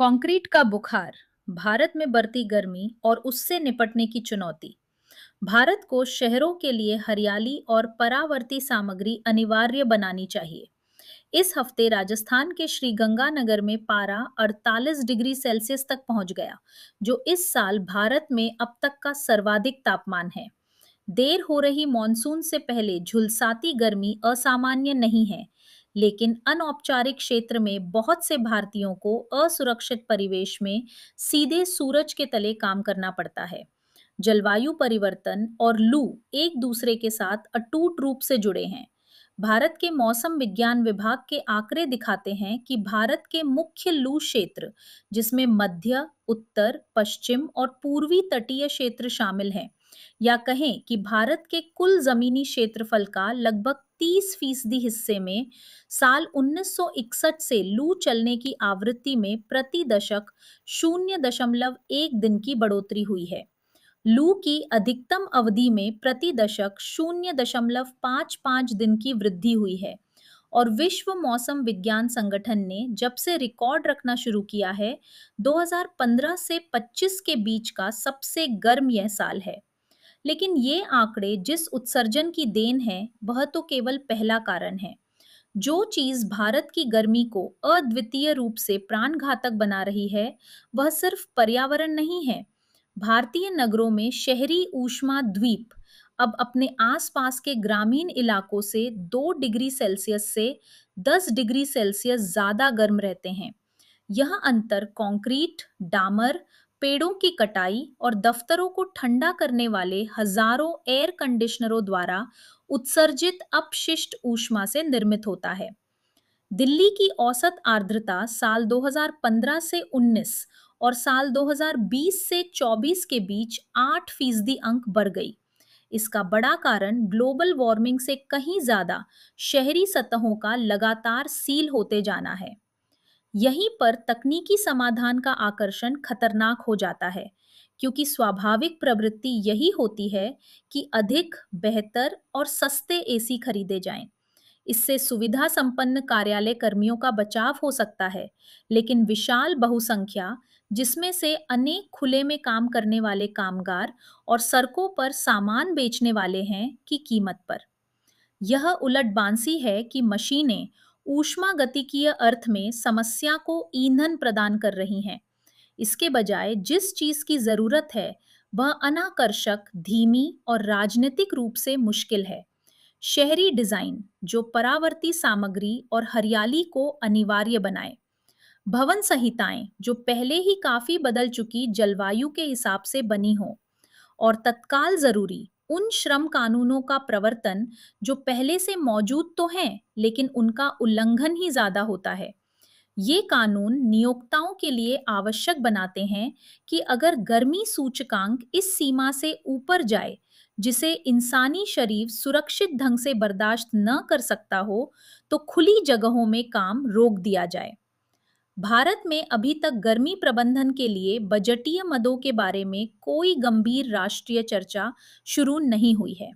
Concrete का बुखार, भारत में बढ़ती गर्मी और उससे निपटने की चुनौती। भारत को शहरों के लिए हरियाली और परावर्ती सामग्री अनिवार्य बनानी चाहिए। इस हफ्ते राजस्थान के श्रीगंगानगर में पारा 48 डिग्री सेल्सियस तक पहुंच गया, जो इस साल भारत में अब तक का सर्वाधिक तापमान है। देर हो रही मॉनसून से पहले झुलसाती गर्मी असामान्य नहीं है, लेकिन अनौपचारिक क्षेत्र में बहुत से भारतीयों को असुरक्षित परिवेश में सीधे सूरज के तले काम करना पड़ता है। जलवायु परिवर्तन और लू एक दूसरे के साथ अटूट रूप से जुड़े हैं। भारत के मौसम विज्ञान विभाग के आंकड़े दिखाते हैं कि भारत के मुख्य लू क्षेत्र, जिसमें मध्य, उत्तर, पश्चिम और पूर्वी तटीय क्षेत्र शामिल हैं, या कहें कि भारत के कुल जमीनी क्षेत्रफल का लगभग 30% हिस्से में साल 1961 से लू चलने की आवृत्ति में प्रति दशक 0.1 दिन की बढ़ोतरी हुई है। लू की अधिकतम अवधि में प्रति दशक 0.55 दिन की वृद्धि हुई है और विश्व मौसम विज्ञान संगठन ने जब से रिकॉर्ड रखना शुरू किया है, 2015 से 25 के बीच का सबसे गर्म यह साल है। लेकिन ये आंकड़े जिस उत्सर्जन की देन है, वह तो केवल पहला कारण है। जो चीज भारत की गर्मी को अद्वितीय रूप से प्राणघातक बना रही है, वह सिर्फ पर्यावरण नहीं है। भारतीय नगरों में शहरी ऊष्मा द्वीप अब अपने आसपास के ग्रामीण इलाकों से 2 डिग्री सेल्सियस से 10 डिग्री सेल्सियस ज्यादा गर्म रहते हैं। यह अंतर कंक्रीट, डामर, पेड़ों की कटाई और दफ्तरों को ठंडा करने वाले हजारों एयर कंडीशनरों द्वारा उत्सर्जित अपशिष्ट ऊष्मा से निर्मित होता है। दिल्ली की औसत आर्द्रता साल 2015 से 19 और साल 2020 से 24 के बीच 8% अंक बढ़ गई। इसका बड़ा कारण ग्लोबल वार्मिंग से कहीं ज्यादा शहरी सतहों का लगातार सील होते जाना है। यहीं पर तकनीकी समाधान का आकर्षण खतरनाक हो जाता है, क्योंकि स्वाभाविक प्रवृत्ति यही होती है कि अधिक, बेहतर और सस्ते एसी खरीदे जाएं। इससे सुविधा संपन्न कार्यालय कर्मियों का बचाव हो सकता है, लेकिन विशाल बहुसंख्या, जिसमें से अनेक खुले में काम करने वाले कामगार और सड़कों पर सामान बेचने वाले हैं, की कीमत पर। यह उलटबांसी है कि मशीनें ऊष्मागतिकीय अर्थ में समस्या को ईंधन प्रदान कर रही हैं। इसके बजाय जिस चीज की जरूरत है, वह अनाकर्षक, धीमी और राजनीतिक रूप से मुश्किल है। शहरी डिजाइन जो परावर्ती सामग्री और हरियाली को अनिवार्य बनाए। भवन संहिताएं जो पहले ही काफी बदल चुकी जलवायु के हिसाब से बनी हो, और तत्काल जरूरी उन श्रम कानूनों का प्रवर्तन जो पहले से मौजूद तो हैं, लेकिन उनका उल्लंघन ही ज्यादा होता है। ये कानून नियोक्ताओं के लिए आवश्यक बनाते हैं कि अगर गर्मी सूचकांक इस सीमा से ऊपर जाए, जिसे इंसानी शरीर सुरक्षित ढंग से बर्दाश्त न कर सकता हो, तो खुली जगहों में काम रोक दिया जाए। भारत में अभी तक गर्मी प्रबंधन के लिए बजटीय मदों के बारे में कोई गंभीर राष्ट्रीय चर्चा शुरू नहीं हुई है।